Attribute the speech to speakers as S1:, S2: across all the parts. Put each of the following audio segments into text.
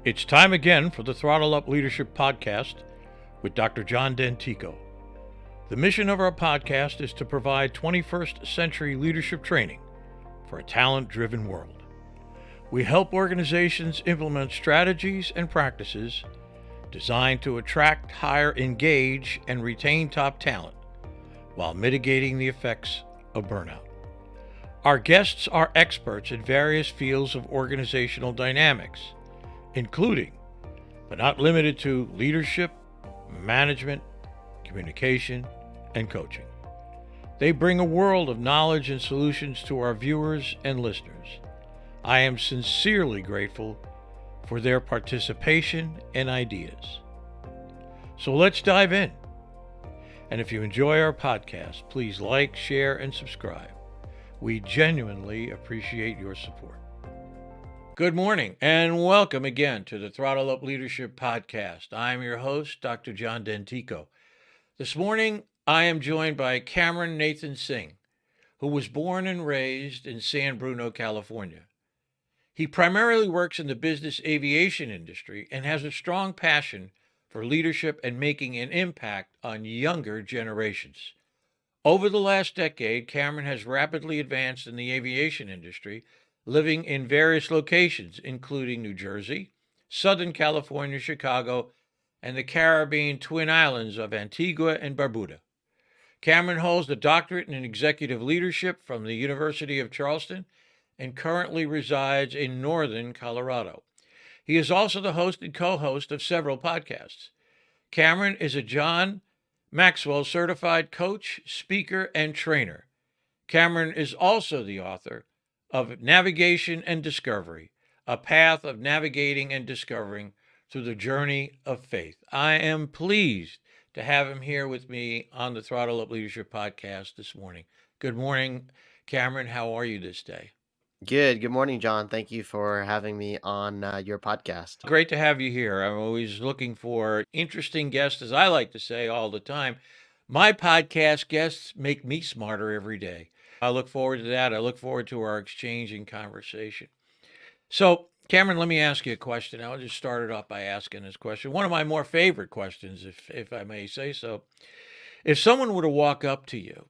S1: It's time again for the Throttle Up Leadership podcast with Dr. John Dentico. The mission of our podcast is to provide 21st century leadership training for a talent-driven world. We help organizations implement strategies and practices designed to attract, hire, engage, and retain top talent while mitigating the effects of burnout. Our guests are experts in various fields of organizational dynamics, including, but not limited to, leadership, management, communication, and coaching. They bring a world of knowledge and solutions to our viewers and listeners. I am sincerely grateful for their participation and ideas. So let's dive in. And if you enjoy our podcast, please like, share, and subscribe. We genuinely appreciate your support. Good morning and welcome again to the Throttle Up Leadership podcast. I'm your host, Dr. John Dentico. This morning, I am joined by Cameron Nathan Singh, who was born and raised in San Bruno, California. He primarily works in the business aviation industry and has a strong passion for leadership and making an impact on younger generations. Over the last decade, Cameron has rapidly advanced in the aviation industry, living in various locations, including New Jersey, Southern California, Chicago, and the Caribbean twin islands of Antigua and Barbuda. Cameron holds a doctorate in executive leadership from the University of Charleston and currently resides in northern Colorado. He is also the host and co-host of several podcasts. Cameron is a John Maxwell certified coach, speaker, and trainer. Cameron is also the author of Navigation and Discovery, a path of navigating and discovering through the journey of faith. I am pleased to have him here with me on the Throttle Up Leadership podcast this morning. Good morning, Cameron. How are you this day?
S2: Good morning, John. Thank you for having me on your podcast.
S1: Great to have you here. I'm always looking for interesting guests, as I like to say all the time. My podcast guests make me smarter every day. I look forward to that. I look forward to our exchange and conversation. So, Cameron, let me ask you a question. I'll just start it off by asking this question. One of my more favorite questions, if I may say so. If someone were to walk up to you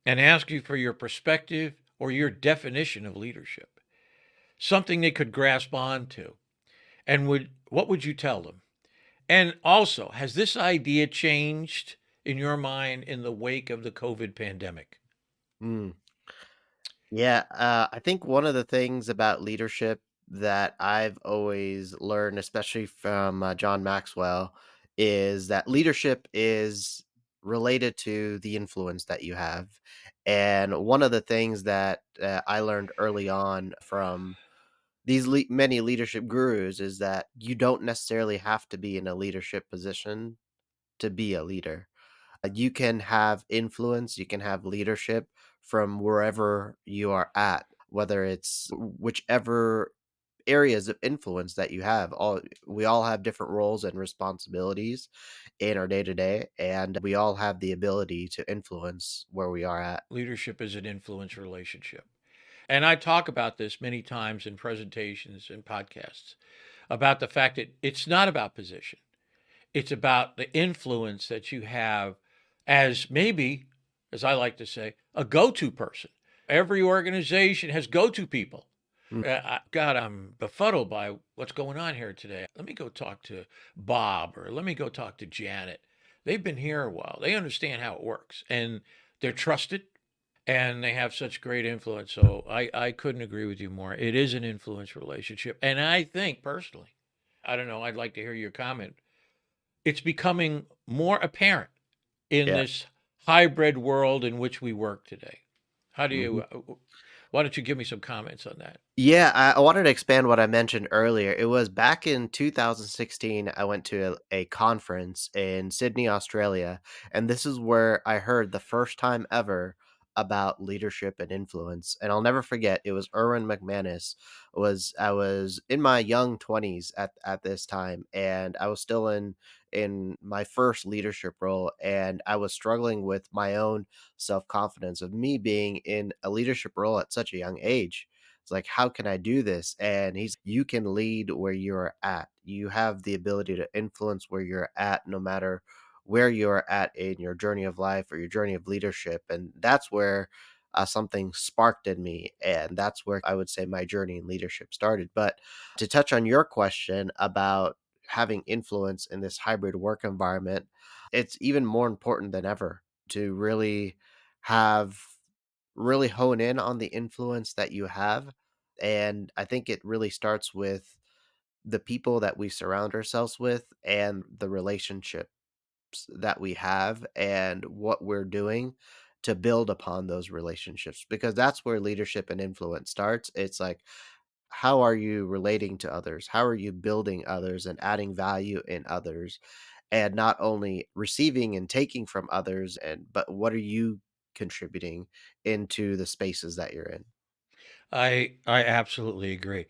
S1: and ask you for your perspective or your definition of leadership, something they could grasp onto, and what would you tell them? And also, has this idea changed in your mind in the wake of the COVID pandemic?
S2: Mm. Yeah, I think one of the things about leadership that I've always learned, especially from John Maxwell, is that leadership is related to the influence that you have. And one of the things that I learned early on from these many leadership gurus is that you don't necessarily have to be in a leadership position to be a leader. You can have influence, you can have leadership from wherever you are at, whether it's whichever areas of influence that you have. We all have different roles and responsibilities in our day to day, and we all have the ability to influence where we are at.
S1: Leadership is an influence relationship. And I talk about this many times in presentations and podcasts about the fact that it's not about position. It's about the influence that you have as maybe, as I like to say, a go-to person. Every organization has go-to people.
S2: Mm.
S1: God, I'm befuddled by what's going on here today. Let me go talk to Bob or let me go talk to Janet. They've been here a while. They understand how it works and they're trusted and they have such great influence. So I couldn't agree with you more. It is an influence relationship. And I think personally, I don't know, I'd like to hear your comment. It's becoming more apparent in
S2: Yeah.
S1: this hybrid world in which we work today. How do
S2: Mhm.
S1: you, why don't you give me some comments on that?
S2: Yeah, I wanted to expand what I mentioned earlier. It was back in 2016, I went to a conference in Sydney, Australia, and this is where I heard the first time ever about leadership and influence. And I'll never forget, it was Erwin McManus. I was in my young 20s at this time, and I was still in my first leadership role, and I was struggling with my own self-confidence of me being in a leadership role at such a young age It's like, how can I do this? And he's, you can lead where you're at. You have the ability to influence where you're at, no matter where you're at in your journey of life or your journey of leadership. And that's where something sparked in me. And that's where I would say my journey in leadership started. But to touch on your question about having influence in this hybrid work environment, it's even more important than ever to have really hone in on the influence that you have. And I think it really starts with the people that we surround ourselves with and the relationships that we have and what we're doing to build upon those relationships, because that's where leadership and influence starts. It's like, how are you relating to others? How are you building others and adding value in others? And not only receiving and taking from others, and but what are you contributing into the spaces that you're in?
S1: I absolutely agree.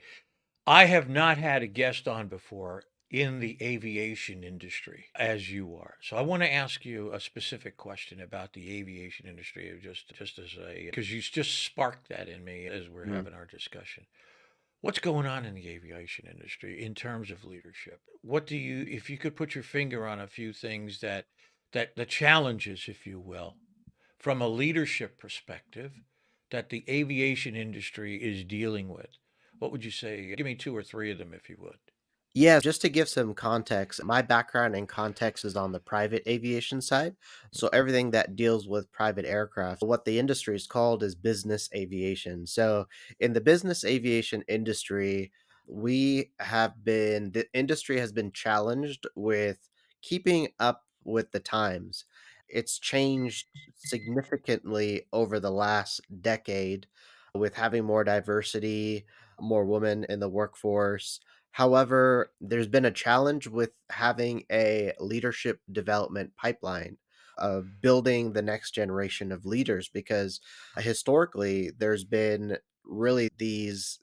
S1: I have not had a guest on before in the aviation industry as you are. So I want to ask you a specific question about the aviation industry, just as a because you just sparked that in me as we're
S2: Mhm.
S1: having our discussion. What's going on in the aviation industry in terms of leadership? What do you, if you could put your finger on a few things that the challenges, if you will, from a leadership perspective that the aviation industry is dealing with? What would you say? Give me two or three of them, if you would.
S2: Yeah, just to give some context, my background and context is on the private aviation side. So everything that deals with private aircraft, what the industry is called is business aviation. So in the business aviation industry, the industry has been challenged with keeping up with the times. It's changed significantly over the last decade with having more diversity, more women in the workforce. However, there's been a challenge with having a leadership development pipeline of building the next generation of leaders, because historically there's been really these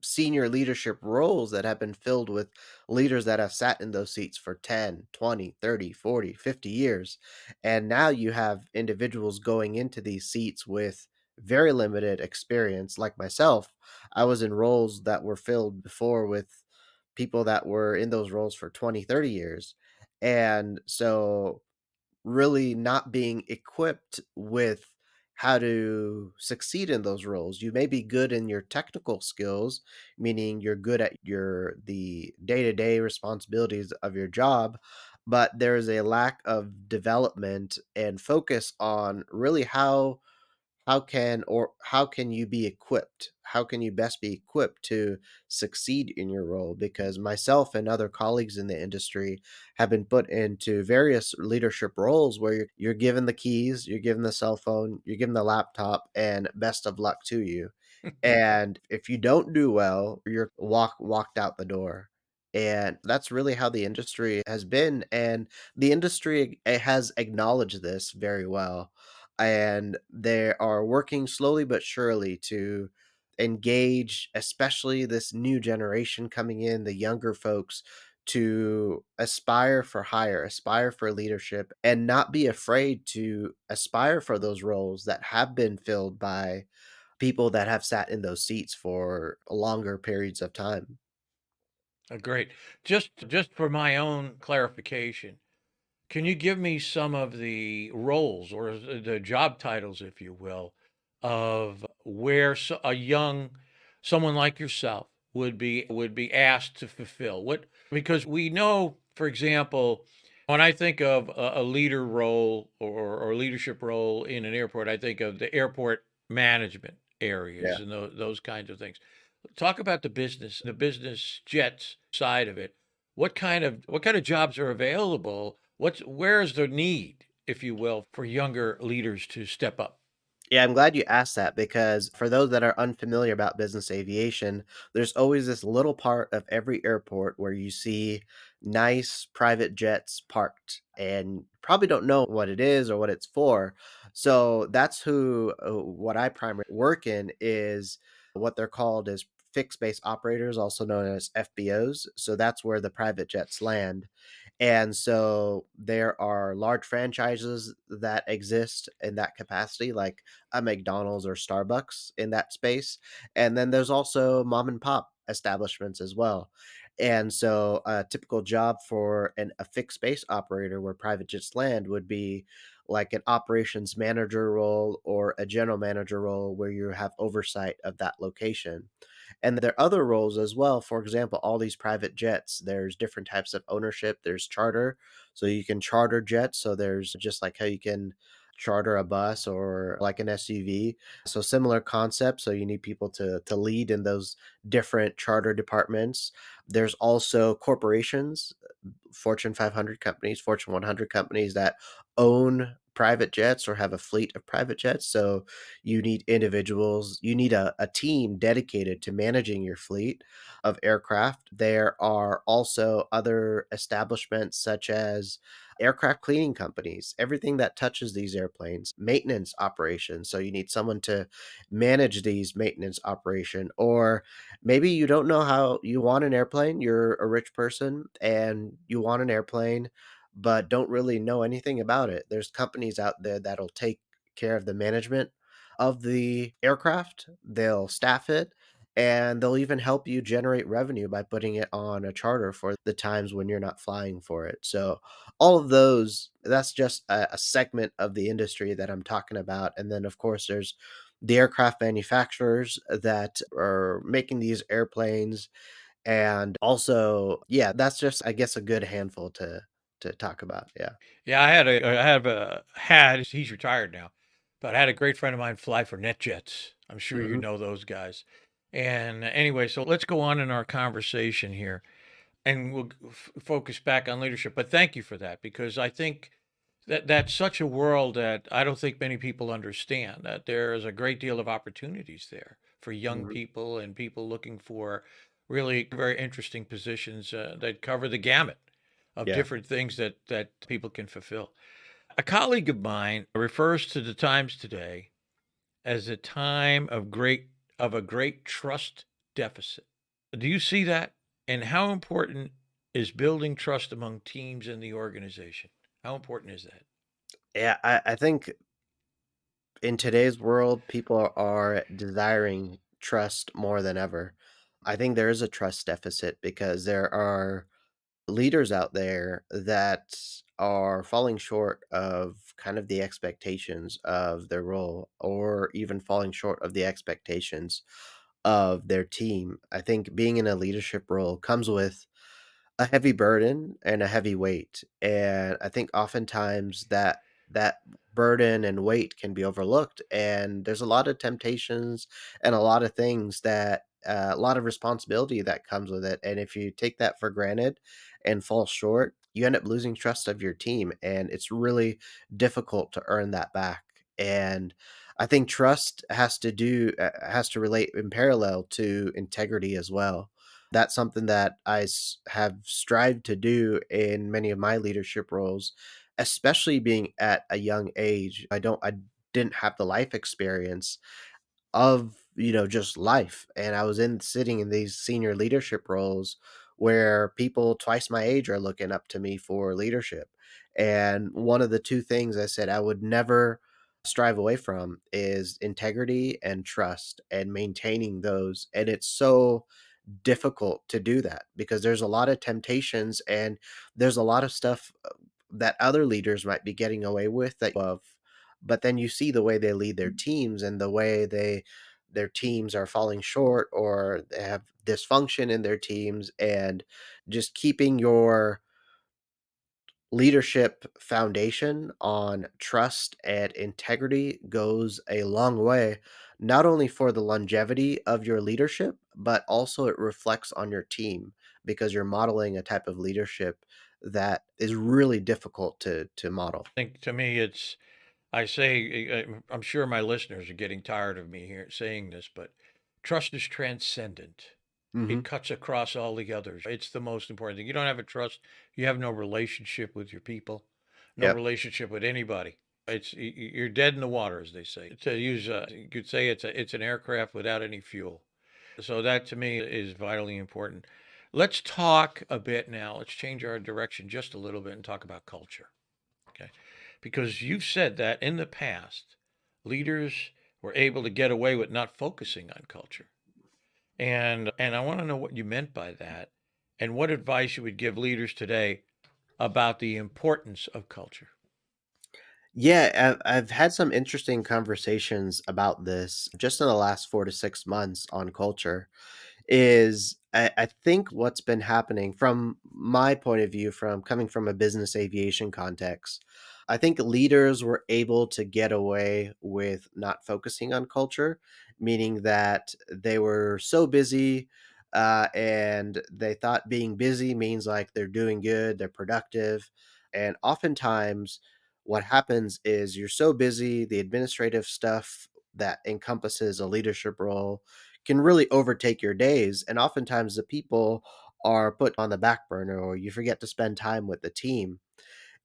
S2: senior leadership roles that have been filled with leaders that have sat in those seats for 10, 20, 30, 40, 50 years. And now you have individuals going into these seats with very limited experience, like myself. I was in roles that were filled before with people that were in those roles for 20, 30 years. And so really not being equipped with how to succeed in those roles. You may be good in your technical skills, meaning you're good at the day-to-day responsibilities of your job, but there is a lack of development and focus on really how can you be equipped? How can you best be equipped to succeed in your role? Because myself and other colleagues in the industry have been put into various leadership roles where you're given the keys, you're given the cell phone, you're given the laptop, and best of luck to you. And if you don't do well, you're walked out the door. And that's really how the industry has been. And the industry has acknowledged this very well. And they are working slowly but surely to engage, especially this new generation coming in, the younger folks, to aspire for higher, aspire for leadership, and not be afraid to aspire for those roles that have been filled by people that have sat in those seats for longer periods of time.
S1: Great. Just for my own clarification, can you give me some of the roles or the job titles, if you will, of where a young someone like yourself would be asked to fulfill? What, because we know, for example, when I think of a leader role or leadership role in an airport, I think of the airport management
S2: Yeah.
S1: areas and those kinds of things. Talk about the business jets side of it. What kind of jobs are available? Where's the need, if you will, for younger leaders to step up?
S2: Yeah, I'm glad you asked that, because for those that are unfamiliar about business aviation, there's always this little part of every airport where you see nice private jets parked and probably don't know what it is or what it's for. So that's what I primarily work in, is what they're called is fixed base operators, also known as FBOs. So that's where the private jets land. And so there are large franchises that exist in that capacity, like a McDonald's or Starbucks in that space. And then there's also mom and pop establishments as well. And so a typical job for a fixed base operator where private jets land would be like an operations manager role or a general manager role where you have oversight of that location. And there are other roles as well. For example, all these private jets, there's different types of ownership. There's charter. So you can charter jets. So there's just like how you can charter a bus or like an SUV. So similar concept. So you need people to lead in those different charter departments. There's also corporations, Fortune 500 companies, Fortune 100 companies that own private jets or have a fleet of private jets. So you need individuals, you need a team dedicated to managing your fleet of aircraft. There are also other establishments such as aircraft cleaning companies, everything that touches these airplanes, maintenance operations. So you need someone to manage these maintenance operation, or maybe you don't know how you want an airplane. You're a rich person and you want an airplane, but don't really know anything about it. There's companies out there that'll take care of the management of the aircraft, they'll staff it, and they'll even help you generate revenue by putting it on a charter for the times when you're not flying for it. So, all of those, that's just a segment of the industry that I'm talking about. And then, of course, there's the aircraft manufacturers that are making these airplanes. And also, yeah, that's just, I guess, a good handful to talk about. Yeah.
S1: Yeah, he's retired now, but I had a great friend of mine fly for NetJets. I'm sure you
S2: Hmm.
S1: know those guys. And anyway, so let's go on in our conversation here and we'll focus back on leadership. But thank you for that because I think that's such a world that I don't think many people understand that there is a great deal of opportunities there for young
S2: Hmm.
S1: people and people looking for really very interesting positions that cover the gamut of
S2: Yeah.
S1: different things that people can fulfill. A colleague of mine refers to the times today as a time of a great trust deficit. Do you see that? And how important is building trust among teams in the organization? How important is that?
S2: Yeah. I think in today's world, people are desiring trust more than ever. I think there is a trust deficit because there are leaders out there that are falling short of kind of the expectations of their role or even falling short of the expectations of their team. I think being in a leadership role comes with a heavy burden and a heavy weight, and I think oftentimes that burden and weight can be overlooked, and there's a lot of temptations and a lot of things that a lot of responsibility that comes with it, and if you take that for granted and fall short, you end up losing trust of your team, and it's really difficult to earn that back, and I think trust has to relate in parallel to integrity as well. That's something that have strived to do in many of my leadership roles, especially being at a young age. I didn't have the life experience of, just life, and I was in sitting in these senior leadership roles where people twice my age are looking up to me for leadership. And one of the two things I said I would never strive away from is integrity and trust and maintaining those. And it's so difficult to do that because there's a lot of temptations and there's a lot of stuff that other leaders might be getting away with that of, but then you see the way they lead their teams and the way their teams are falling short or they have dysfunction in their teams, and just keeping your leadership foundation on trust and integrity goes a long way, not only for the longevity of your leadership, but also it reflects on your team because you're modeling a type of leadership that is really difficult to model.
S1: I think to me, I say, I'm sure my listeners are getting tired of me here saying this, but trust is transcendent. It
S2: Hmm.
S1: cuts across all the others. It's the most important thing. You don't have a trust, you have no relationship with your people, no
S2: Yep.
S1: relationship with anybody. You're dead in the water, as they say. To use, you could say it's an aircraft without any fuel. So that to me is vitally important. Let's talk a bit now. Let's change our direction just a little bit and talk about culture. Okay. Because you've said that in the past, leaders were able to get away with not focusing on culture. And I want to know what you meant by that and what advice you would give leaders today about the importance of culture.
S2: Yeah, I've had some interesting conversations about this just in the last 4 to 6 months on culture. I think what's been happening from my point of view, from coming from a business aviation context, I think leaders were able to get away with not focusing on culture, meaning that they were so busy and they thought being busy means like they're doing good, they're productive. And oftentimes, what happens is you're so busy, the administrative stuff that encompasses a leadership role can really overtake your days. And oftentimes the people are put on the back burner or you forget to spend time with the team.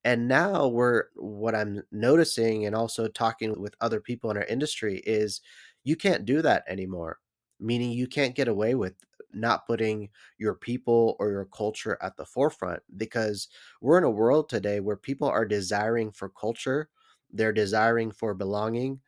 S2: And now what I'm noticing and also talking with other people in our industry is you can't do that anymore. Meaning you can't get away with not putting your people or your culture at the forefront because we're in a world today where people are desiring for culture, they're desiring for belonging,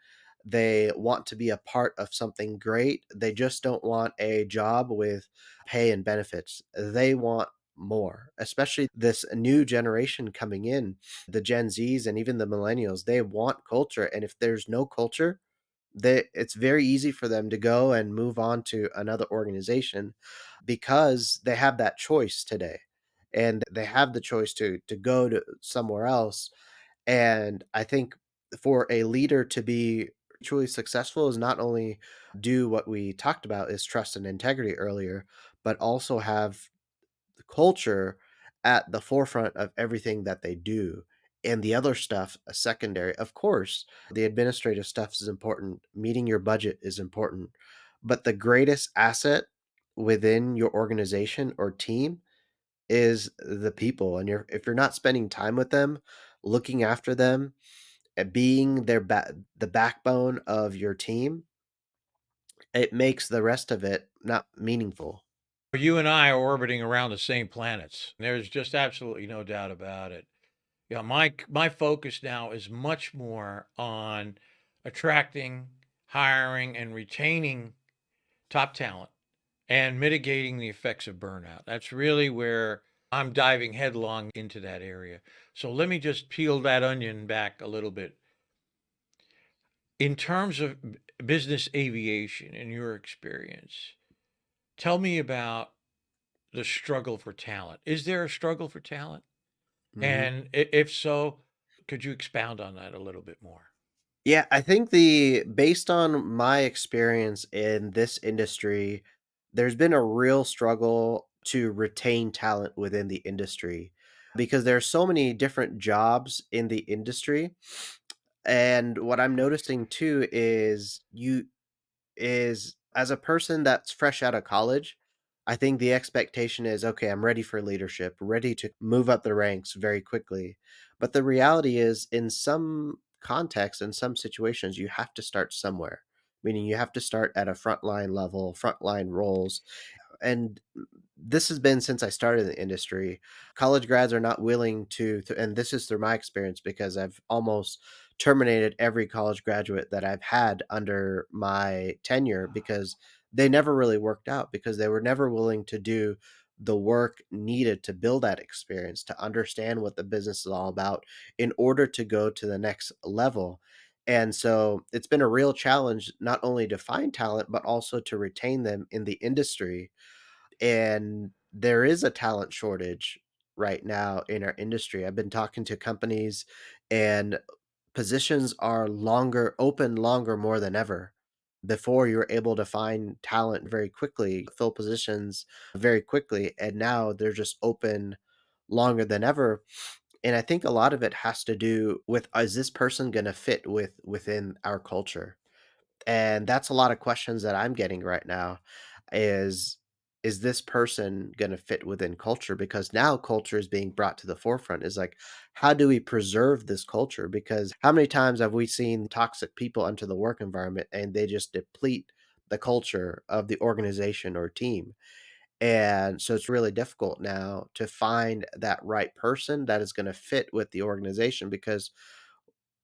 S2: they want to be a part of something great. They just don't want a job with pay and benefits. They want more, especially this new generation coming in, the Gen Zs and even the millennials. They want culture. And if there's no culture, it's very easy for them to go and move on to another organization because they have that choice today. And they have the choice to go to somewhere else. And I think for a leader to be truly successful is not only do what we talked about is trust and integrity earlier, but also have the culture at the forefront of everything that they do. And the other stuff, a secondary. Of course, the administrative stuff is important. Meeting your budget is important. But the greatest asset within your organization or team is the people. And if you're not spending time with them, looking after them, being the backbone of your team, it makes the rest of it not meaningful.
S1: You and I are orbiting around the same planets. There's just absolutely no doubt about it. Yeah, my focus now is much more on attracting, hiring, and retaining top talent and mitigating the effects of burnout. That's really where I'm diving headlong into that area. So let me just peel that onion back a little bit. In terms of business aviation, in your experience, tell me about the struggle for talent. Is there a struggle for talent?
S2: Mhm.
S1: And if so, could you expound on that a little bit more?
S2: Yeah, I think the based on my experience in this industry, there's been a real struggle to retain talent within the industry because there are so many different jobs in the industry. And what I'm noticing too is as a person that's fresh out of college, I think the expectation is, okay, I'm ready for leadership, ready to move up the ranks very quickly. But the reality is, in some contexts, in some situations, you have to start somewhere, meaning you have to start at a frontline level, frontline roles, and this has been since I started in the industry. College grads are not willing and this is through my experience because I've almost terminated every college graduate that I've had under my tenure because they never really worked out because they were never willing to do the work needed to build that experience, to understand what the business is all about in order to go to the next level. And so it's been a real challenge not only to find talent, but also to retain them in the industry, and there is a talent shortage right now in our industry. I've been talking to companies and positions are longer more than ever. Before you were able to find talent very quickly, fill positions very quickly, and now they're just open longer than ever. And I think a lot of it has to do with is this person going to fit within our culture? And that's a lot of questions that I'm getting right now is is this person going to fit within culture? Because now culture is being brought to the forefront. Is like, how do we preserve this culture? Because how many times have we seen toxic people enter the work environment and they just deplete the culture of the organization or team. And so it's really difficult now to find that right person that is going to fit with the organization, because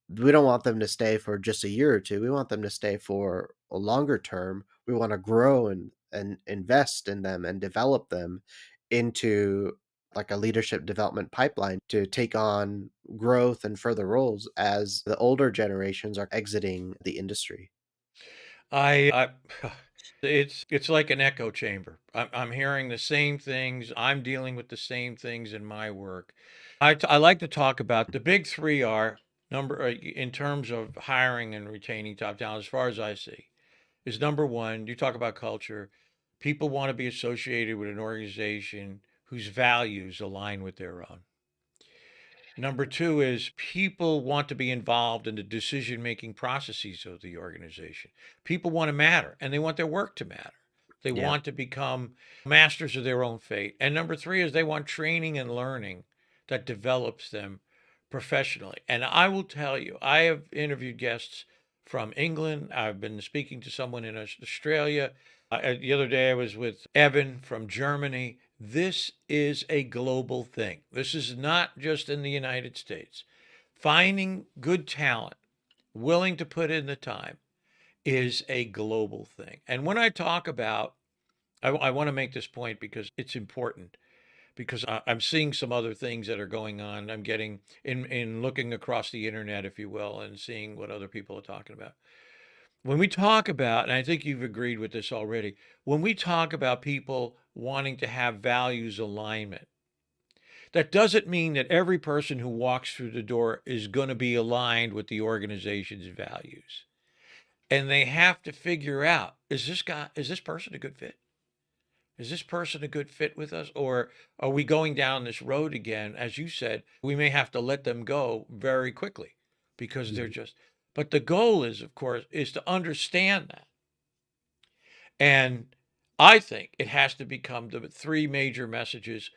S2: we don't want them to stay for just a year or two. We want them to stay for a longer term. We want to grow and invest in them and develop them into like a leadership development pipeline to take on growth and further roles as the older generations are exiting the industry.
S1: I it's like an echo chamber. I'm hearing the same things. I'm dealing with the same things in my work. I like to talk about the big three are number in terms of hiring and retaining top talent. As far as I see, is number one. You talk about culture. People want to be associated with an organization whose values align with their own. Number two is people want to be involved in the decision making processes of the organization. People want to matter and they want their work to matter. They
S2: Yeah.
S1: want to become masters of their own fate. And number three is they want training and learning that develops them professionally. And I will tell you, I have interviewed guests from England. I've been speaking to someone in Australia. The other day I was with Evan from Germany. This is a global thing. This is not just in the United States. Finding good talent, willing to put in the time, is a global thing. And when I talk about, I want to make this point because it's important. Because I'm seeing some other things that are going on. I'm getting in looking across the internet, if you will, and seeing what other people are talking about. When we talk about, and I think you've agreed with this already, when we talk about people wanting to have values alignment, that doesn't mean that every person who walks through the door is going to be aligned with the organization's values. And they have to figure out, is this person a good fit? Is this person a good fit with us? Or are we going down this road again? As you said, we may have to let them go very quickly because they're
S2: Mhm.
S1: just, but the goal is, of course, is to understand that. And I think it has to become the three major messages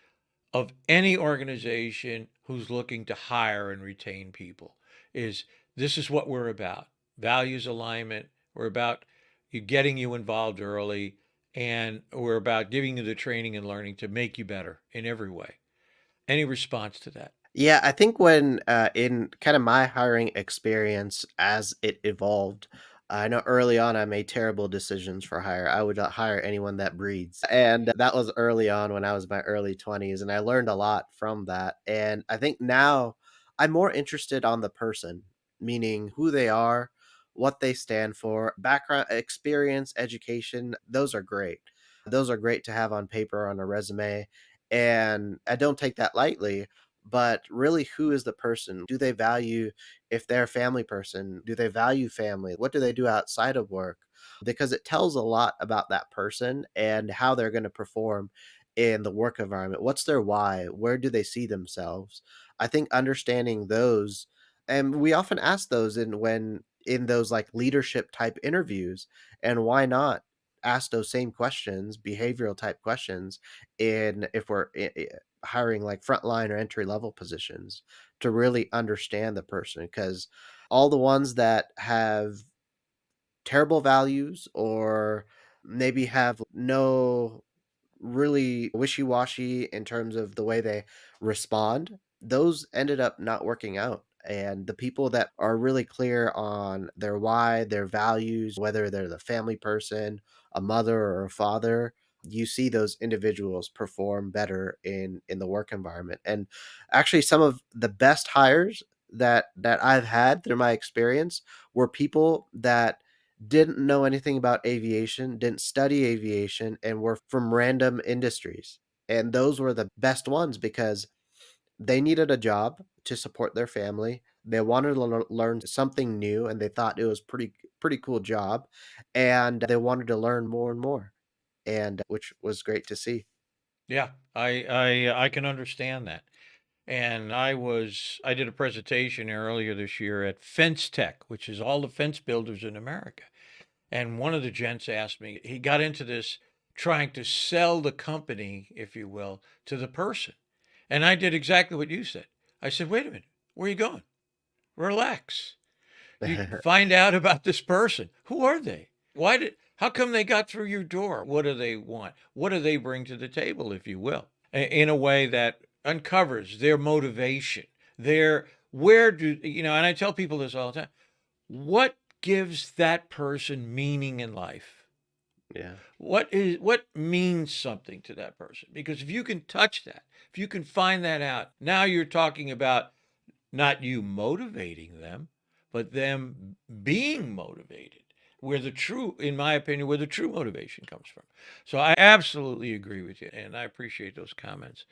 S1: of any organization who's looking to hire and retain people is this is what we're about. Values alignment. We're about getting you involved early and we're about giving you the training and learning to make you better in every way. Any response to that?
S2: Yeah, I think when in kind of my hiring experience as it evolved, I know early on I made terrible decisions for hire. I would not hire anyone that breathes. And that was early on when I was in my early 20s. And I learned a lot from that. And I think now I'm more interested on the person, meaning who they are, what they stand for, background, experience, education. Those are great. Those are great to have on paper on a resume. And I don't take that lightly, but really, who is the person? Do they value, if they're a family person, do they value family? What do they do outside of work? Because it tells a lot about that person and how they're going to perform in the work environment. What's their why? Where do they see themselves? I think understanding those, and we often ask those in those like leadership type interviews, and why not ask those same questions, behavioral type questions, in if we're hiring like frontline or entry level positions, to really understand the person, because all the ones that have terrible values or maybe have no really wishy-washy in terms of the way they respond, those ended up not working out. And the people that are really clear on their why, their values, whether they're the family person, a mother or a father, you see those individuals perform better in the work environment. And actually some of the best hires that I've had through my experience were people that didn't know anything about aviation, didn't study aviation, and were from random industries. And those were the best ones because they needed a job to support their family. They wanted to learn something new and they thought it was pretty cool job, and they wanted to learn more and more, and which was great to see.
S1: Yeah, I can understand that. And I did a presentation earlier this year at Fence Tech, which is all the fence builders in America. And one of the gents asked me, he got into this trying to sell the company, if you will, to the person. And I did exactly what you said. I said, wait a minute, where are you going? Relax. You find out about this person. Who are they? How come they got through your door? What do they want? What do they bring to the table, if you will, in a way that uncovers their motivation, their where do you know? And I tell people this all the time. What gives that person meaning in life?
S2: Yeah.
S1: What means something to that person? Because if you can touch that, if you can find that out, now you're talking about not you motivating them, but them being motivated. Where the true, in my opinion, where the true motivation comes from. So I absolutely agree with you, and I appreciate those comments.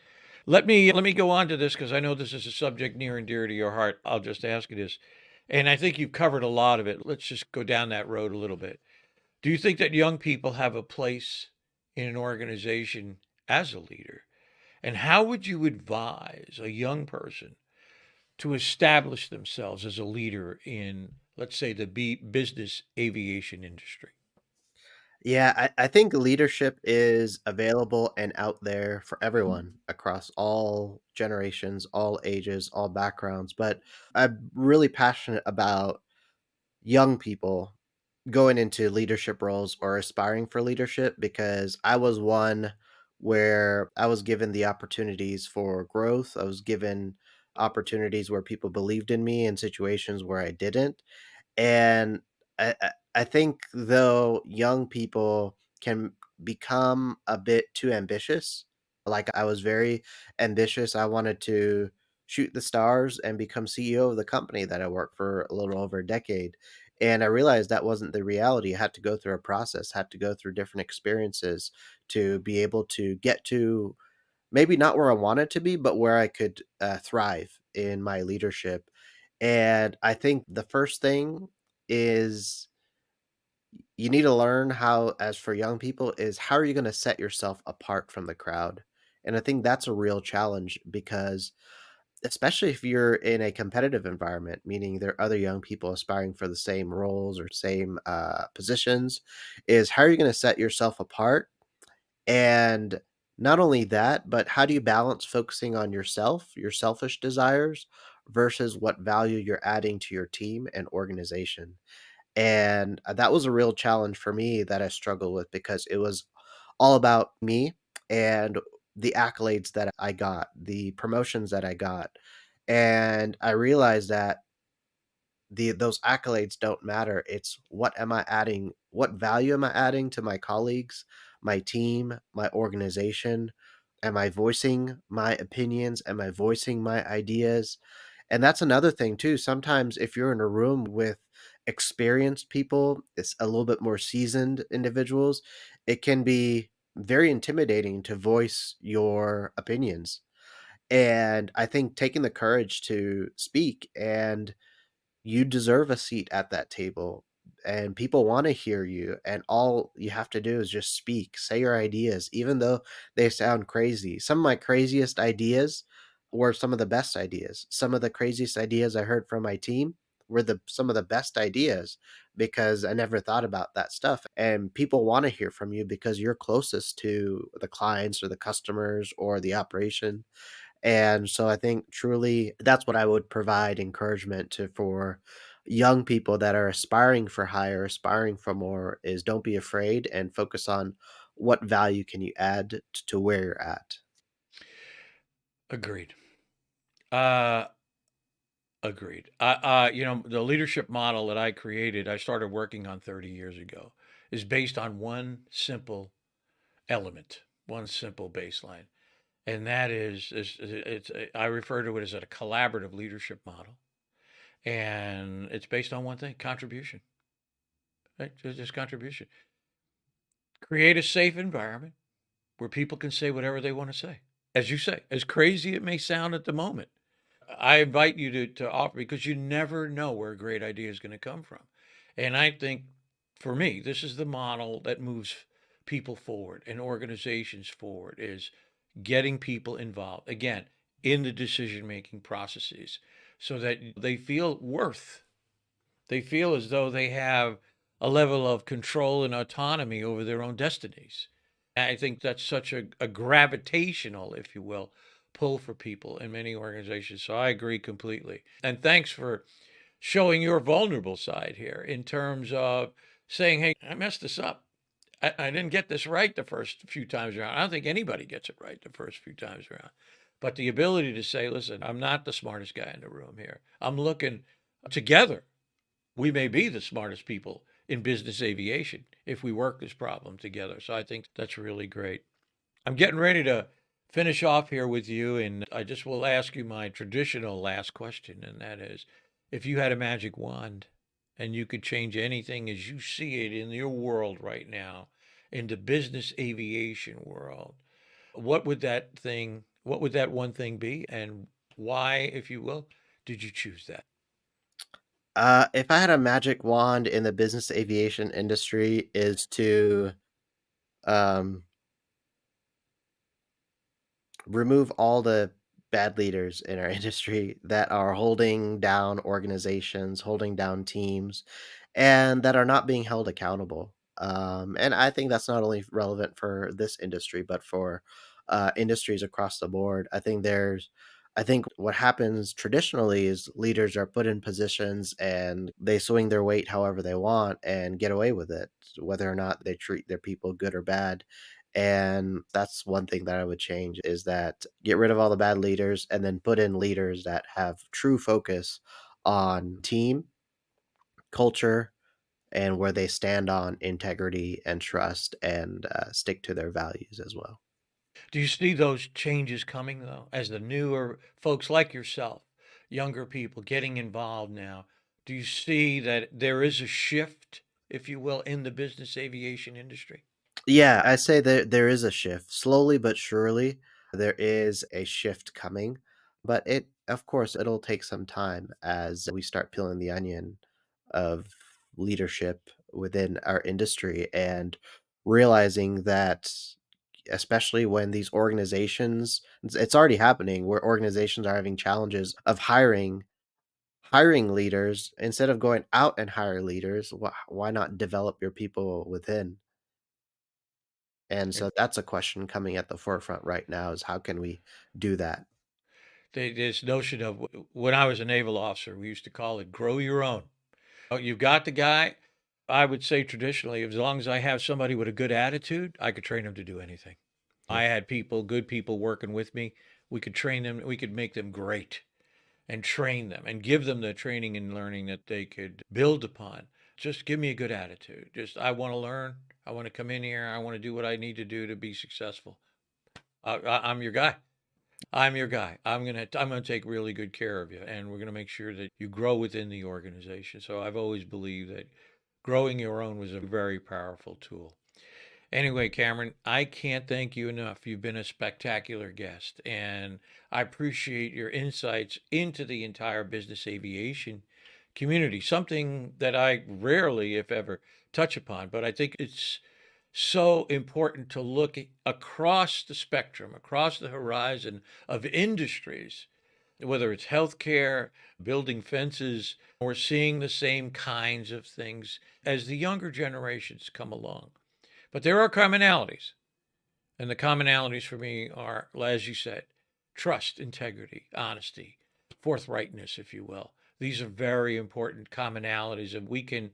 S1: Let me go on to this because I know this is a subject near and dear to your heart. I'll just ask you this, and I think you've covered a lot of it. Let's just go down that road a little bit. Do you think that young people have a place in an organization as a leader? And how would you advise a young person to establish themselves as a leader in, let's say, the business aviation industry?
S2: Yeah, I think leadership is available and out there for everyone across all generations, all ages, all backgrounds. But I'm really passionate about young people going into leadership roles or aspiring for leadership because I was one where I was given the opportunities for growth. I was given opportunities where people believed in me in situations where I didn't. And I think though young people can become a bit too ambitious. Like I was very ambitious. I wanted to shoot the stars and become CEO of the company that I worked for a little over a decade. And I realized that wasn't the reality. I had to go through a process, had to go through different experiences to be able to get to maybe not where I wanted to be, but where I could thrive in my leadership. And I think the first thing is you need to learn how, as for young people, is how are you going to set yourself apart from the crowd? And I think that's a real challenge because, especially if you're in a competitive environment, meaning there are other young people aspiring for the same roles or same positions, is how are you going to set yourself apart and not only that, but how do you balance focusing on yourself, your selfish desires, versus what value you're adding to your team and organization? And that was a real challenge for me that I struggled with because it was all about me and the accolades that I got, the promotions that I got. And I realized that those accolades don't matter. It's what am I adding? What value am I adding to my colleagues, my team, my organization? Am I voicing my opinions? Am I voicing my ideas? And that's another thing too. Sometimes if you're in a room with experienced people, it's a little bit more seasoned individuals, it can be very intimidating to voice your opinions. And I think taking the courage to speak and you deserve a seat at that table, and people wanna hear you, and all you have to do is just speak, say your ideas, even though they sound crazy. Some of my craziest ideas were some of the best ideas. Some of the craziest ideas I heard from my team were the some of the best ideas because I never thought about that stuff, and people wanna hear from you because you're closest to the clients or the customers or the operation. And so I think truly that's what I would provide encouragement to for young people that are aspiring for higher, aspiring for more is don't be afraid and focus on what value can you add to where you're at.
S1: Agreed. Uh, Agreed. The leadership model that I created, I started working on 30 years ago, is based on one simple element, one simple baseline, and that is it's I refer to it as a collaborative leadership model, and it's based on one thing: contribution. Right? Just contribution. Create a safe environment where people can say whatever they want to say. As you say, as crazy it may sound at the moment, I invite you to offer because you never know where a great idea is going to come from. And I think for me, this is the model that moves people forward and organizations forward is getting people involved again in the decision making processes so that they feel worth. They feel as though they have a level of control and autonomy over their own destinies. I think that's such a gravitational, if you will, pull for people in many organizations. So I agree completely. And thanks for showing your vulnerable side here in terms of saying, hey, I messed this up. I didn't get this right the first few times around. I don't think anybody gets it right the first few times around. But the ability to say, listen, I'm not the smartest guy in the room here. I'm looking together. We may be the smartest people in business aviation if we work this problem together. So I think that's really great. I'm getting ready to finish off here with you, and I just will ask you my traditional last question, and that is if you had a magic wand and you could change anything as you see it in your world right now, in the business aviation world, what would that one thing be, and why, if you will, did you choose that?
S2: If I had a magic wand in the business aviation industry is to um, remove all the bad leaders in our industry that are holding down organizations, holding down teams, and that are not being held accountable. And I think that's not only relevant for this industry, but for industries across the board. I think what happens traditionally is leaders are put in positions and they swing their weight however they want and get away with it, whether or not they treat their people good or bad. And that's one thing that I would change is that get rid of all the bad leaders and then put in leaders that have true focus on team, culture, and where they stand on integrity and trust and stick to their values as well.
S1: Do you see those changes coming, though, as the newer folks like yourself, younger people getting involved now? Do you see that there is a shift, if you will, in the business aviation industry?
S2: Yeah, I say that there is a shift. Slowly but surely, there is a shift coming. But of course, it'll take some time as we start peeling the onion of leadership within our industry and realizing that, especially when these organizations, it's already happening where organizations are having challenges of hiring leaders instead of going out and hire leaders. Why not develop your people within? And
S1: It-
S2: so that's a question coming at the forefront right now is how can we do that?
S1: This notion of when I was a naval officer, we used to call it grow your own. Oh, you've got the guy. I would say traditionally, as long as I have somebody with a good attitude, I could train them to do anything.
S2: Mm.
S1: I had people, good people working with me. We could train them, we could make them great and train them and give them the training and learning that they could build upon. Just give me a good attitude. Just, I want to learn. I want to come in here. I want to do what I need to do to be successful. I'm your guy. I'm your guy. I'm gonna take really good care of you, and we're gonna make sure that you grow within the organization. So I've always believed that growing your own was a very powerful tool. Anyway, Cameron, I can't thank you enough. You've been a spectacular guest, and I appreciate your insights into the entire business aviation community, something that I rarely, if ever, touch upon. But I think it's so important to look across the spectrum, across the horizon of industries, whether it's healthcare, building fences, we're seeing the same kinds of things as the younger generations come along. But there are commonalities. And the commonalities for me are, as you said, trust, integrity, honesty, forthrightness, if you will. These are very important commonalities. And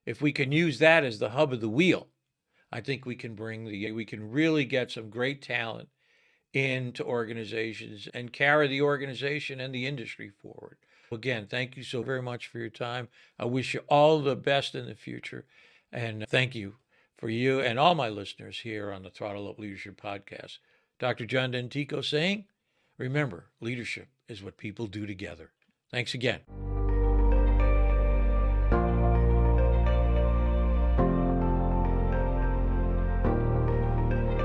S1: if we can use that as the hub of the wheel, I think we can really get some great talent into organizations and carry the organization and the industry forward. Again, thank you so very much for your time. I wish you all the best in the future. And thank you for you and all my listeners here on the Throttle Up Leadership Podcast. Dr. John Dentico saying, remember, leadership is what people do together. Thanks again.